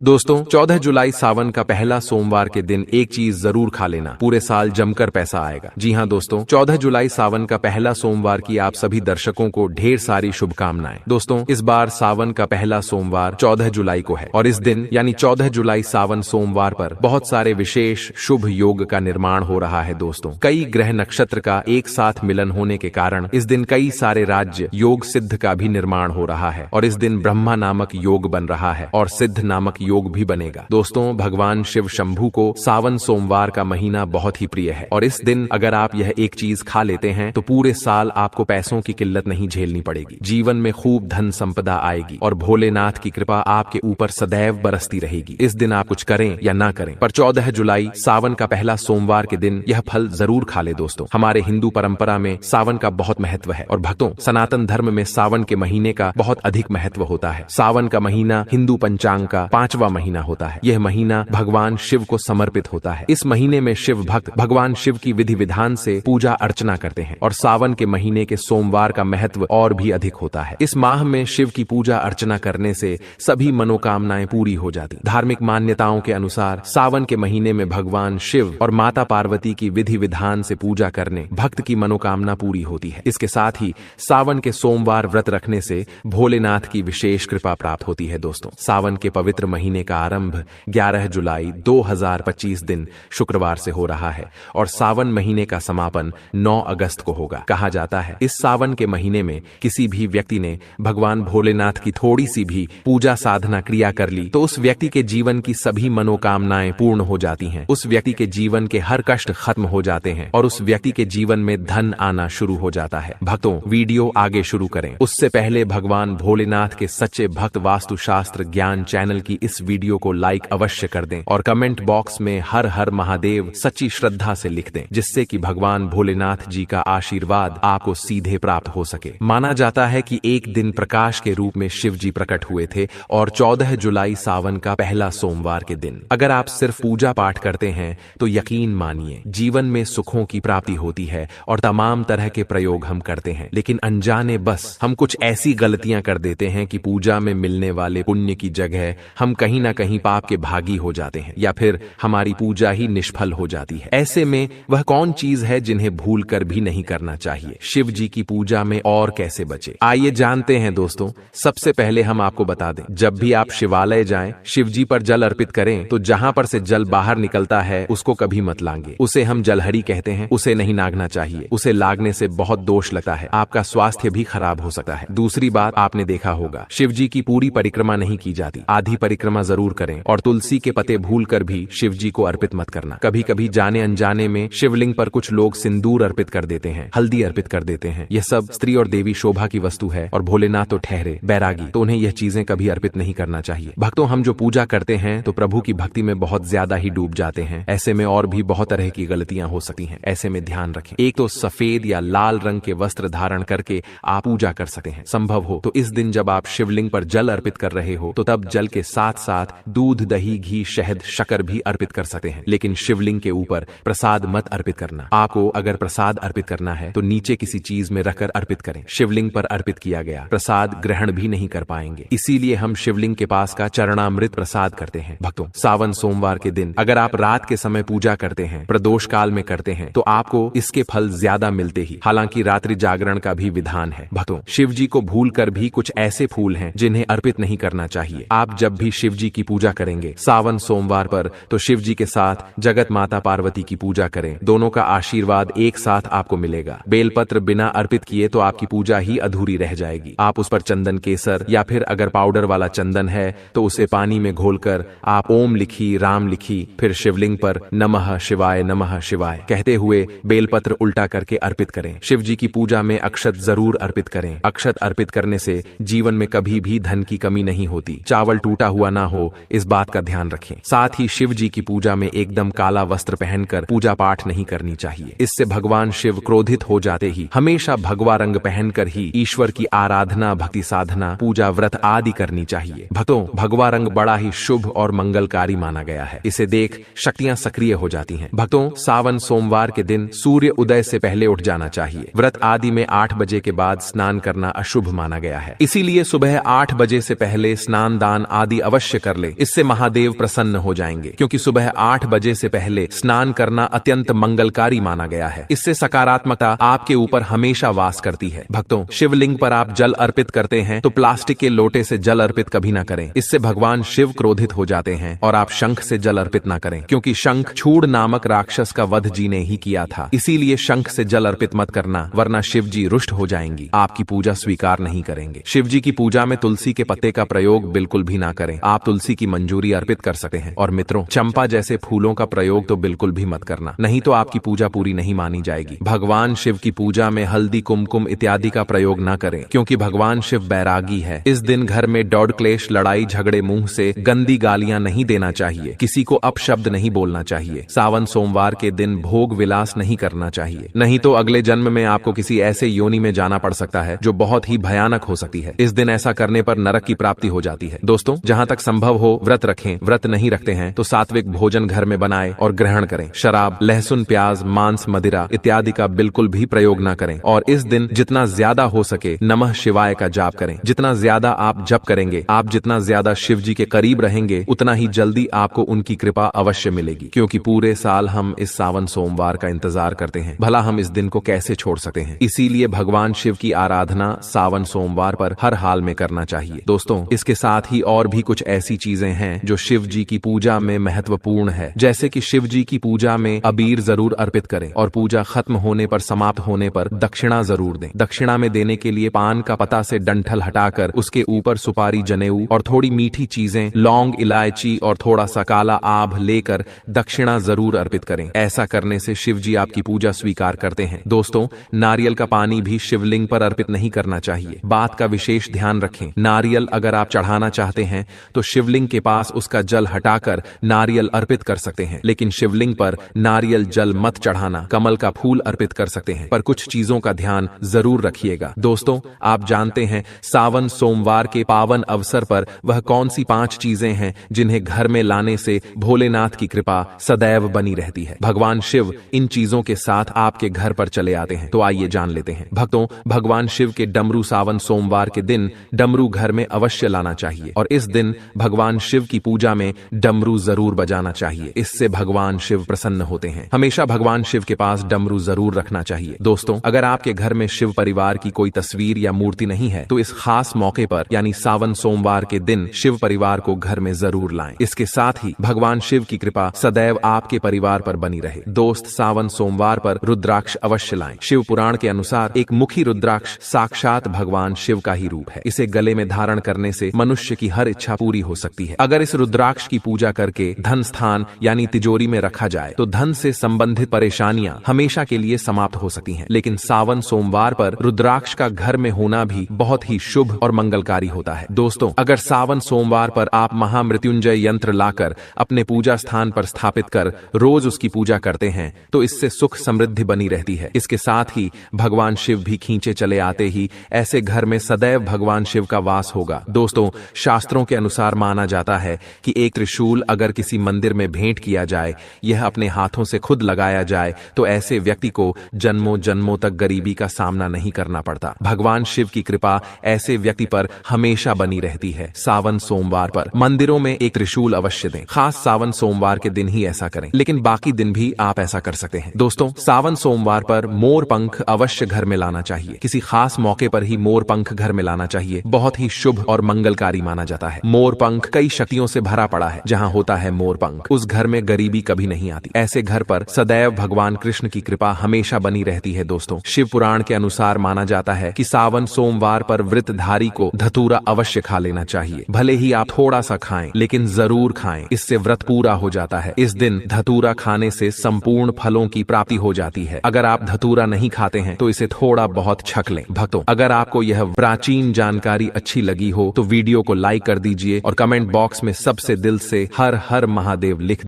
दोस्तों 14 जुलाई सावन का पहला सोमवार के दिन एक चीज जरूर खा लेना, पूरे साल जमकर पैसा आएगा। जी हां दोस्तों, 14 जुलाई सावन का पहला सोमवार की आप सभी दर्शकों को ढेर सारी शुभकामनाएं। दोस्तों इस बार सावन का पहला सोमवार 14 जुलाई को है और इस दिन यानी 14 जुलाई सावन सोमवार पर बहुत सारे विशेष शुभ योग का निर्माण हो रहा है। दोस्तों कई ग्रह नक्षत्र का एक साथ मिलन होने के कारण इस दिन कई सारे राज्य योग सिद्ध का भी निर्माण हो रहा है और इस दिन ब्रह्मा नामक योग बन रहा है और सिद्ध नामक योग भी बनेगा। दोस्तों भगवान शिव शंभू को सावन सोमवार का महीना बहुत ही प्रिय है और इस दिन अगर आप यह एक चीज खा लेते हैं तो पूरे साल आपको पैसों की किल्लत नहीं झेलनी पड़ेगी, जीवन में खूब धन संपदा आएगी और भोलेनाथ की कृपा आपके ऊपर सदैव बरसती रहेगी। इस दिन आप कुछ करें या ना करें, पर 14 जुलाई सावन का पहला सोमवार के दिन यह फल जरूर खा ले। दोस्तों हमारे हिंदू परंपरा में सावन का बहुत महत्व है और भक्तों सनातन धर्म में सावन के महीने का बहुत अधिक महत्व होता है। सावन का महीना हिंदू पंचांग का 5वां महीना होता है। यह महीना भगवान शिव को समर्पित होता है। इस महीने में शिव भक्त भगवान शिव की विधि विधान से पूजा अर्चना करते हैं और सावन के महीने के सोमवार का महत्व और भी अधिक होता है। इस माह में शिव की पूजा अर्चना करने से सभी मनोकामनाएं पूरी हो जाती। धार्मिक मान्यताओं के अनुसार सावन के महीने में भगवान शिव और माता पार्वती की विधि विधान से पूजा करने भक्त की मनोकामना पूरी होती है। इसके साथ ही सावन के सोमवार व्रत रखने से भोलेनाथ की विशेष कृपा प्राप्त होती है। दोस्तों सावन के पवित्र महीने का आरंभ 11 जुलाई 2025 दिन शुक्रवार से हो रहा है और सावन महीने का समापन 9 अगस्त को होगा। कहा जाता है इस सावन के महीने में किसी भी व्यक्ति ने भगवान भोलेनाथ की थोड़ी सी भी पूजा साधना क्रिया कर ली तो उस व्यक्ति के जीवन की सभी मनोकामनाएं पूर्ण हो जाती हैं, उस व्यक्ति के जीवन के हर कष्ट खत्म हो जाते हैं और उस व्यक्ति के जीवन में धन आना शुरू हो जाता है। भक्तों वीडियो आगे शुरू करें उससे पहले भगवान भोलेनाथ के सच्चे भक्त वास्तुशास्त्र ज्ञान चैनल की इस वीडियो को लाइक अवश्य कर दें और कमेंट बॉक्स में हर हर महादेव सच्ची श्रद्धा से लिख दें, जिससे कि भगवान भोलेनाथ जी का आशीर्वाद आपको सीधे प्राप्त हो सके। माना जाता है कि एक दिन प्रकाश के रूप में शिव जी प्रकट हुए थे और 14 जुलाई सावन का पहला सोमवार के दिन अगर आप सिर्फ पूजा पाठ करते हैं तो यकीन मानिए जीवन में सुखों की प्राप्ति होती है और तमाम तरह के प्रयोग हम करते हैं, लेकिन अनजाने बस हम कुछ ऐसी गलतियां कर देते हैं कि पूजा में मिलने वाले पुण्य की जगह हम कहीं ना कहीं पाप के भागी हो जाते हैं या फिर हमारी पूजा ही निष्फल हो जाती है। ऐसे में वह कौन चीज है जिन्हें भूल कर भी नहीं करना चाहिए? शिव जी की पूजा में और कैसे बचे, आइए जानते हैं। दोस्तों सबसे पहले हम आपको बता दें, जब भी आप शिवालय जाएं, शिव जी पर जल अर्पित करें तो जहां पर से जल बाहर निकलता है उसको कभी मत लांगे। उसे हम जलहरी कहते हैं, उसे नहीं नागना चाहिए। उसे लागने से बहुत दोष लगता है, आपका स्वास्थ्य भी खराब हो सकता है। दूसरी बात आपने देखा होगा शिव जी की पूरी परिक्रमा नहीं की जाती, आधी परिक्रमा जरूर करें और तुलसी के पत्ते भूलकर भी शिव जी को अर्पित मत करना। कभी कभी जाने अनजाने में शिवलिंग पर कुछ लोग सिंदूर अर्पित कर देते हैं, हल्दी अर्पित कर देते हैं। यह सब स्त्री और देवी शोभा की वस्तु है और भोलेनाथ तो ठहरे बैरागी, तो उन्हें यह चीजें कभी अर्पित नहीं करना चाहिए। भक्तों हम जो पूजा करते हैं तो प्रभु की भक्ति में बहुत ज्यादा ही डूब जाते हैं। ऐसे में और भी बहुत तरह की गलतियां हो सकती हैं, ऐसे में ध्यान रखें। एक तो सफेद या लाल रंग के वस्त्र धारण करके आप पूजा कर सकते हैं। संभव हो तो इस दिन जब आप शिवलिंग पर जल अर्पित कर रहे हो तो तब जल के साथ साथ दूध दही घी शहद शक्कर भी अर्पित कर सकते हैं, लेकिन शिवलिंग के ऊपर प्रसाद मत अर्पित करना। आपको अगर प्रसाद अर्पित करना है तो नीचे किसी चीज में रखकर अर्पित करें। शिवलिंग पर अर्पित किया गया प्रसाद ग्रहण भी नहीं कर पाएंगे, इसीलिए हम शिवलिंग के पास का चरणामृत प्रसाद करते हैं। भक्तों सावन सोमवार के दिन अगर आप रात के समय पूजा करते हैं, प्रदोष काल में करते हैं तो आपको इसके फल ज्यादा मिलते ही, हालांकि रात्रि जागरण का भी विधान है। भक्तों शिव जी को भूल कर भी कुछ ऐसे फूल हैं जिन्हें अर्पित नहीं करना चाहिए। आप जब भी शिव जी की पूजा करेंगे सावन सोमवार पर तो शिव जी के साथ जगत माता पार्वती की पूजा करें, दोनों का आशीर्वाद एक साथ आपको मिलेगा। बेलपत्र बिना अर्पित किए तो आपकी पूजा ही अधूरी रह जाएगी। आप उस पर चंदन केसर या फिर अगर पाउडर वाला चंदन है तो उसे पानी में घोलकर आप ओम लिखी, राम लिखी, फिर शिवलिंग पर नमः शिवाय कहते हुए बेलपत्र उल्टा करके अर्पित करें। शिव जी की पूजा में अक्षत जरूर अर्पित करें। अक्षत अर्पित करने से जीवन में कभी भी धन की कमी नहीं होती, चावल टूटा हुआ ना हो, इस बात का ध्यान रखें। साथ ही शिव जी की पूजा में एकदम काला वस्त्र पहनकर पूजा पाठ नहीं करनी चाहिए, इससे भगवान शिव क्रोधित हो जाते ही हमेशा भगवा रंग पहनकर ही ईश्वर की आराधना, भक्ति साधना, पूजा, व्रत आदि करनी चाहिए। भक्तों भगवा रंग बड़ा ही शुभ और मंगलकारी माना गया है, इसे देख शक्तियां सक्रिय हो जाती हैं। भक्तों सावन सोमवार के दिन सूर्य उदय से पहले उठ जाना चाहिए। व्रत आदि में 8 बजे के बाद स्नान करना अशुभ माना गया है, इसीलिए सुबह 8 बजे से पहले स्नान दान आदि अवश्य अवश्य कर ले, इससे महादेव प्रसन्न हो जाएंगे। क्योंकि सुबह 8 बजे से पहले स्नान करना अत्यंत मंगलकारी माना गया है। इससे सकारात्मकता आपके ऊपर हमेशा वास करती है। भक्तों, शिवलिंग पर आप जल अर्पित करते हैं तो प्लास्टिक के लोटे से जल अर्पित कभी ना करें, इससे भगवान शिव क्रोधित हो जाते हैं। और आप शंख से जल अर्पित ना करें, क्योंकि शंख छूड़ नामक राक्षस का वध जी ने ही किया था। इसीलिए शंख से जल अर्पित मत करना, वरना शिव जी रुष्ट हो जाएंगी, आपकी पूजा स्वीकार नहीं करेंगे। शिव जी की पूजा में तुलसी के पत्ते का प्रयोग बिल्कुल भी ना करें। आप तुलसी की मंजूरी अर्पित कर सकते हैं। और मित्रों, चंपा जैसे फूलों का प्रयोग तो बिल्कुल भी मत करना, नहीं तो आपकी पूजा पूरी नहीं मानी जाएगी। भगवान शिव की पूजा में हल्दी, कुमकुम इत्यादि का प्रयोग न करें, क्योंकि भगवान शिव बैरागी है। इस दिन घर में दौड़ क्लेश, लड़ाई झगड़े, मुंह से गंदी गालियां नहीं देना चाहिए, किसी को अपशब्द नहीं बोलना चाहिए। सावन सोमवार के दिन भोग विलास नहीं करना चाहिए, नहीं तो अगले जन्म में आपको किसी ऐसे योनि में जाना पड़ सकता है जो बहुत ही भयानक हो सकती है। इस दिन ऐसा करने पर नरक की प्राप्ति हो जाती है। दोस्तों, जहां तक संभव हो व्रत रखें। व्रत नहीं रखते हैं तो सात्विक भोजन घर में बनाएं और ग्रहण करें। शराब, लहसुन, प्याज, मांस, मदिरा इत्यादि का बिल्कुल भी प्रयोग न करें। और इस दिन जितना ज्यादा हो सके नमः शिवाय का जाप करें। जितना ज्यादा आप जप करेंगे, आप जितना ज्यादा शिव जी के करीब रहेंगे, उतना ही जल्दी आपको उनकी कृपा अवश्य मिलेगी। क्योंकि पूरे साल हम इस सावन सोमवार का इंतजार करते हैं, भला हम इस दिन को कैसे छोड़ सकते हैं। इसीलिए भगवान शिव की आराधना सावन सोमवार पर हर हाल में करना चाहिए। दोस्तों, इसके साथ ही और भी कुछ ऐसी चीजें हैं जो शिव जी की पूजा में महत्वपूर्ण है। जैसे कि शिव जी की पूजा में अबीर जरूर अर्पित करें और पूजा खत्म होने पर, समाप्त होने पर दक्षिणा जरूर दें। दक्षिणा में देने के लिए पान का पता से डंठल हटाकर उसके ऊपर सुपारी, जनेऊ और थोड़ी मीठी चीजें, लौंग, इलायची और थोड़ा सा काला आभ लेकर दक्षिणा जरूर अर्पित करें। ऐसा करने से शिव जी आपकी पूजा स्वीकार करते हैं। दोस्तों, नारियल का पानी भी शिवलिंग पर अर्पित नहीं करना चाहिए। बात का विशेष ध्यान रखें। नारियल अगर आप चढ़ाना चाहते हैं तो शिवलिंग के पास उसका जल हटाकर नारियल अर्पित कर सकते हैं, लेकिन शिवलिंग पर नारियल जल मत चढ़ाना। कमल का फूल अर्पित कर सकते हैं, पर कुछ चीजों का ध्यान जरूर रखिएगा। दोस्तों, आप जानते हैं सावन सोमवार के पावन अवसर पर वह कौन सी 5 चीजें हैं जिन्हें घर में लाने से भोलेनाथ की कृपा सदैव बनी रहती है। भगवान शिव इन चीजों के साथ आपके घर पर चले आते हैं, तो आइए जान लेते हैं। भक्तों, भगवान शिव के डमरू सावन सोमवार के दिन डमरू घर में अवश्य लाना चाहिए और इस दिन भगवान शिव की पूजा में डमरू जरूर बजाना चाहिए। इससे भगवान शिव प्रसन्न होते हैं। हमेशा भगवान शिव के पास डमरू जरूर रखना चाहिए। दोस्तों, अगर आपके घर में शिव परिवार की कोई तस्वीर या मूर्ति नहीं है तो इस खास मौके पर यानी सावन सोमवार के दिन शिव परिवार को घर में जरूर लाएं। इसके साथ ही भगवान शिव की कृपा सदैव आपके परिवार पर बनी रहे। दोस्त, सावन सोमवार पर रुद्राक्ष अवश्य लाएं। शिव पुराण के अनुसार एक मुखी रुद्राक्ष साक्षात भगवान शिव का ही रूप है। इसे गले में धारण करने से मनुष्य की हर इच्छा पूरी हो सकती है। अगर इस रुद्राक्ष की पूजा करके धन स्थान यानी तिजोरी में रखा जाए तो धन से संबंधित परेशानियां हमेशा के लिए समाप्त हो सकती हैं। लेकिन सावन सोमवार पर रुद्राक्ष का घर में होना भी बहुत ही शुभ और मंगलकारी होता है। दोस्तों, अगर सावन सोमवार पर आप महामृत्युंजय यंत्र लाकर अपने पूजा स्थान पर स्थापित कर रोज उसकी पूजा करते हैं तो इससे सुख समृद्धि बनी रहती है। इसके साथ ही भगवान शिव भी खींचे चले आते ही ऐसे घर में सदैव भगवान शिव का वास होगा। दोस्तों, शास्त्रों के अनुसार माना जाता है कि एक त्रिशूल अगर किसी मंदिर में भेंट किया जाए, यह अपने हाथों से खुद लगाया जाए, तो ऐसे व्यक्ति को जन्मों जन्मों तक गरीबी का सामना नहीं करना पड़ता। भगवान शिव की कृपा ऐसे व्यक्ति पर हमेशा बनी रहती है। सावन सोमवार पर मंदिरों में एक त्रिशूल अवश्य दें। खास सावन सोमवार के दिन ही ऐसा करें, लेकिन बाकी दिन भी आप ऐसा कर सकते हैं। दोस्तों, सावन सोमवार पर मोर पंख अवश्य घर में लाना चाहिए। किसी खास मौके पर ही मोर पंख घर में लाना चाहिए। बहुत ही शुभ और मंगलकारी माना जाता है। मोर पंख कई शक्तियों से भरा पड़ा है। जहां होता है मोर पंख, उस घर में गरीबी कभी नहीं आती। ऐसे घर पर सदैव भगवान कृष्ण की कृपा हमेशा बनी रहती है। दोस्तों, शिव पुराण के अनुसार माना जाता है कि सावन सोमवार पर व्रतधारी को धतूरा अवश्य खा लेना चाहिए। भले ही आप थोड़ा सा खाएं, लेकिन जरूर खाएं, इससे व्रत पूरा हो जाता है। इस दिन धतूरा खाने से संपूर्ण फलों की प्राप्ति हो जाती है। अगर आप धतूरा नहीं खाते हैं तो इसे थोड़ा बहुत छक लें। भक्तों, अगर आपको यह प्राचीन जानकारी अच्छी लगी हो तो वीडियो को लाइक कर दीजिए और कमेंट बॉक्स में सबसे दिल से हर हर महादेव लिख